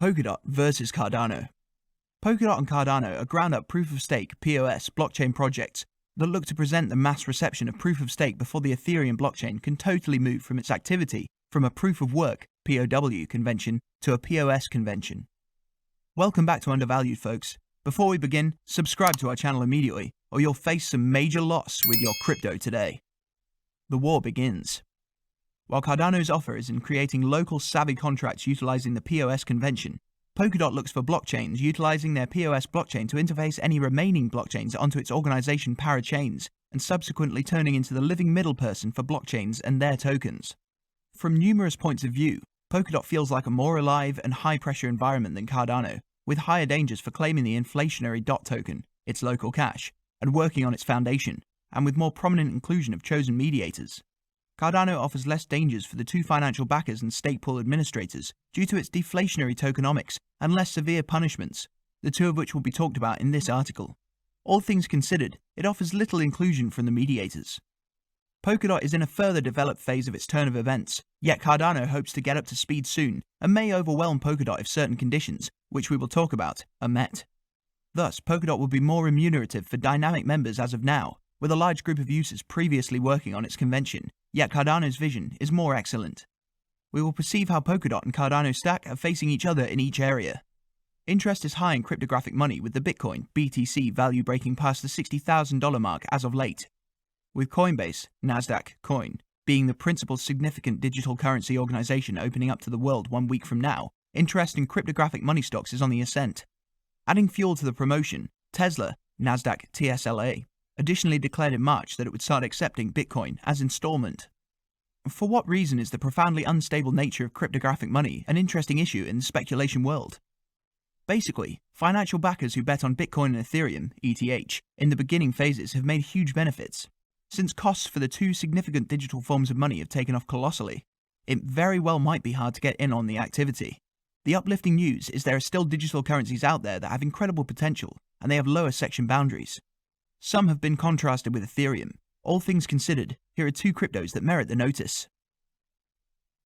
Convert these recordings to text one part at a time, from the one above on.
Polkadot versus Cardano. Polkadot and Cardano are ground-up proof-of-stake (POS) blockchain projects that look to present the mass reception of proof-of-stake before the Ethereum blockchain can totally move from its activity from a proof-of-work (POW) convention to a POS convention. Welcome back to Undervalued, folks. Before we begin, subscribe to our channel immediately, or you'll face some major loss with your crypto today. The war begins. While Cardano's offer is in creating local savvy contracts utilizing the POS convention, Polkadot looks for blockchains utilizing their POS blockchain to interface any remaining blockchains onto its organization parachains, and subsequently turning into the living middle person for blockchains and their tokens. From numerous points of view, Polkadot feels like a more alive and high-pressure environment than Cardano, with higher dangers for claiming the inflationary DOT token, its local cash, and working on its foundation, and with more prominent inclusion of chosen mediators. Cardano offers less dangers for the two financial backers and stake pool administrators due to its deflationary tokenomics and less severe punishments, the two of which will be talked about in this article. All things considered, it offers little inclusion from the mediators. Polkadot is in a further developed phase of its turn of events, yet Cardano hopes to get up to speed soon and may overwhelm Polkadot if certain conditions, which we will talk about, are met. Thus, Polkadot will be more remunerative for dynamic members as of now, with a large group of users previously working on its convention, yet Cardano's vision is more excellent. We will perceive how Polkadot and Cardano stack are facing each other in each area. Interest is high in cryptographic money, with the Bitcoin (BTC) value breaking past the $60,000 mark as of late. With Coinbase, Nasdaq, Coin, being the principal significant digital currency organization opening up to the world 1 week from now, interest in cryptographic money stocks is on the ascent. Adding fuel to the promotion, Tesla, Nasdaq TSLA, additionally declared in March that it would start accepting Bitcoin as installment. For what reason is the profoundly unstable nature of cryptographic money an interesting issue in the speculation world? Basically, financial backers who bet on Bitcoin and Ethereum, ETH, in the beginning phases have made huge benefits. Since costs for the two significant digital forms of money have taken off colossally, it very well might be hard to get in on the activity. The uplifting news is there are still digital currencies out there that have incredible potential, and they have lower section boundaries. Some have been contrasted with Ethereum. All things considered, here are two cryptos that merit the notice.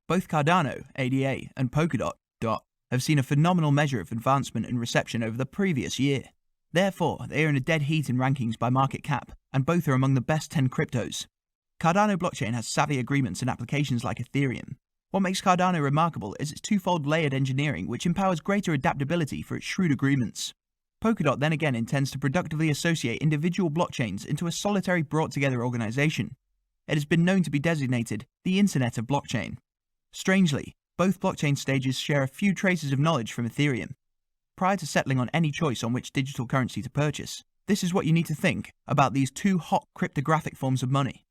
Both Cardano, ADA, and Polkadot, DOT, have seen a phenomenal measure of advancement and reception over the previous year. Therefore, they are in a dead heat in rankings by market cap, and both are among the best 10 cryptos. Cardano blockchain has savvy agreements and applications like Ethereum. What makes Cardano remarkable is its twofold layered engineering, which empowers greater adaptability for its shrewd agreements. Polkadot then again intends to productively associate individual blockchains into a solitary brought-together organization. It has been known to be designated the Internet of Blockchain. Strangely, both blockchain stages share a few traces of knowledge from Ethereum. Prior to settling on any choice on which digital currency to purchase, this is what you need to think about these two hot cryptographic forms of money.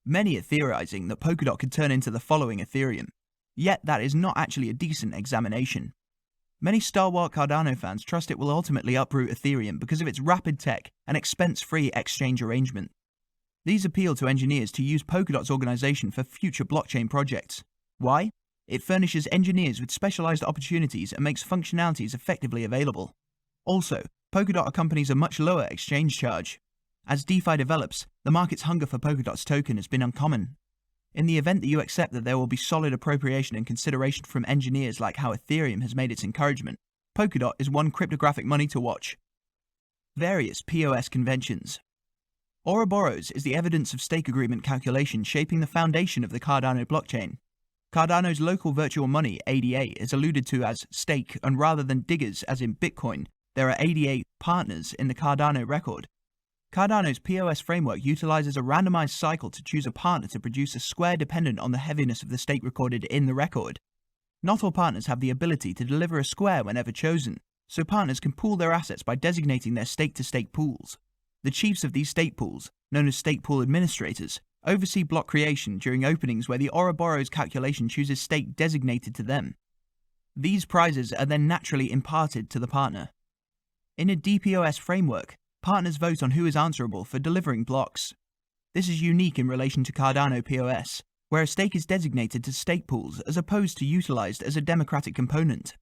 Many are theorizing that Polkadot could turn into the following Ethereum, yet that is not actually a decent examination. Many stalwart Cardano fans trust it will ultimately uproot Ethereum because of its rapid tech and expense-free exchange arrangement. These appeal to engineers to use Polkadot's organization for future blockchain projects. Why? It furnishes engineers with specialized opportunities and makes functionalities effectively available. Also, Polkadot accompanies a much lower exchange charge. As DeFi develops, the market's hunger for Polkadot's token has been uncommon. In the event that you accept that there will be solid appropriation and consideration from engineers like how Ethereum has made its encouragement, Polkadot is one cryptographic money to watch. Various POS conventions. Ouroboros is the evidence of stake agreement calculation shaping the foundation of the Cardano blockchain. Cardano's local virtual money, ADA, is alluded to as stake, and rather than diggers as in Bitcoin, there are ADA partners in the Cardano record. Cardano's POS framework utilizes a randomized cycle to choose a partner to produce a square dependent on the heaviness of the stake recorded in the record. Not all partners have the ability to deliver a square whenever chosen, so partners can pool their assets by designating their stake-to-stake pools. The chiefs of these stake pools, known as stake pool administrators, oversee block creation during openings where the Ouroboros calculation chooses stake designated to them. These prizes are then naturally imparted to the partner. In a DPoS framework, partners vote on who is answerable for delivering blocks. This is unique in relation to Cardano POS, where a stake is designated to stake pools as opposed to utilized as a democratic component.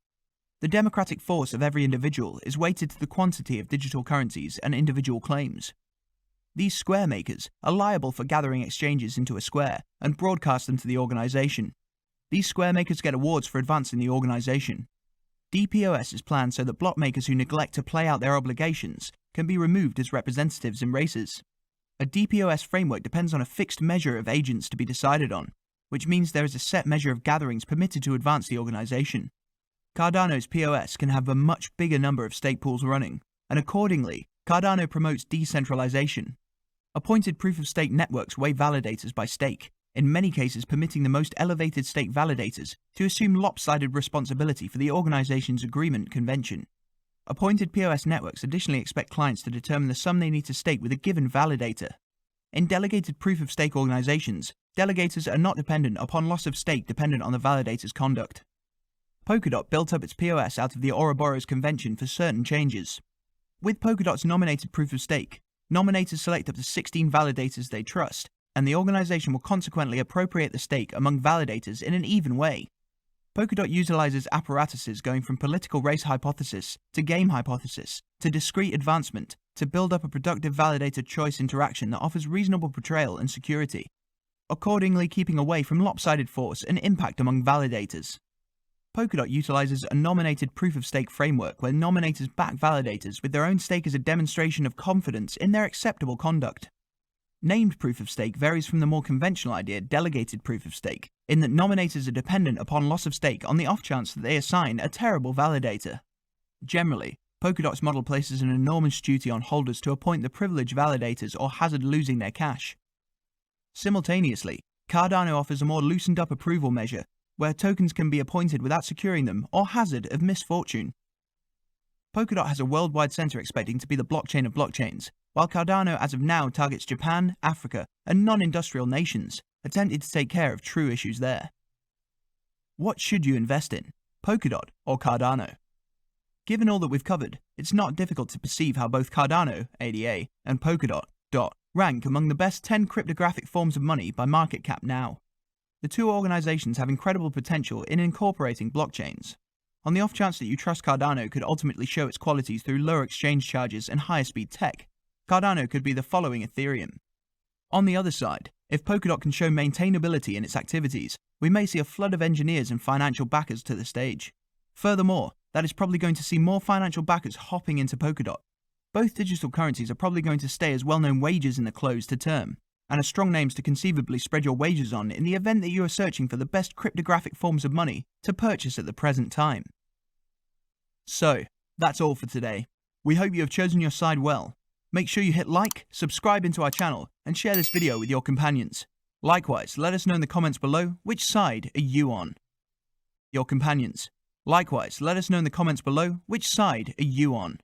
The democratic force of every individual is weighted to the quantity of digital currencies and individual claims. These square makers are liable for gathering exchanges into a square and broadcast them to the organization. These square makers get awards for advancing the organization. DPoS is planned so that block makers who neglect to play out their obligations can be removed as representatives in races. A DPoS framework depends on a fixed measure of agents to be decided on, which means there is a set measure of gatherings permitted to advance the organization. Cardano's POS can have a much bigger number of stake pools running, and accordingly, Cardano promotes decentralization. Appointed proof-of-stake networks weigh validators by stake, in many cases permitting the most elevated stake validators to assume lopsided responsibility for the organization's agreement convention. Appointed POS networks additionally expect clients to determine the sum they need to stake with a given validator. In delegated proof-of-stake organizations, delegators are not dependent upon loss of stake dependent on the validator's conduct. Polkadot built up its POS out of the Ouroboros convention for certain changes. With Polkadot's nominated proof-of-stake, nominators select up to 16 validators they trust, and the organization will consequently appropriate the stake among validators in an even way. Polkadot utilizes apparatuses going from political race hypothesis to game hypothesis to discrete advancement to build up a productive validator choice interaction that offers reasonable portrayal and security, accordingly keeping away from lopsided force and impact among validators. Polkadot utilizes a nominated proof-of-stake framework where nominators back validators with their own stake as a demonstration of confidence in their acceptable conduct. Named proof-of-stake varies from the more conventional idea delegated proof-of-stake, in that nominators are dependent upon loss of stake on the off chance that they assign a terrible validator. Generally, Polkadot's model places an enormous duty on holders to appoint the privileged validators or hazard losing their cash. Simultaneously, Cardano offers a more loosened up approval measure, where tokens can be appointed without securing them or hazard of misfortune. Polkadot has a worldwide center expecting to be the blockchain of blockchains, while Cardano as of now targets Japan, Africa, and non-industrial nations, attempting to take care of true issues there. What should you invest in, Polkadot or Cardano? Given all that we've covered, it's not difficult to perceive how both Cardano, ADA, and Polkadot, DOT, rank among the best 10 cryptographic forms of money by market cap now. The two organizations have incredible potential in incorporating blockchains. On the off chance that you trust Cardano could ultimately show its qualities through lower exchange charges and higher speed tech, Cardano could be the following Ethereum. On the other side, if Polkadot can show maintainability in its activities, we may see a flood of engineers and financial backers to the stage. Furthermore, that is probably going to see more financial backers hopping into Polkadot. Both digital currencies are probably going to stay as well-known wages in the close to term, and are strong names to conceivably spread your wagers on in the event that you are searching for the best cryptographic forms of money to purchase at the present time. So, that's all for today. We hope you have chosen your side well. Make sure you hit like, subscribe into our channel, and share this video with your companions. Likewise, let us know in the comments below which side are you on. Your companions. Likewise, let us know in the comments below which side are you on.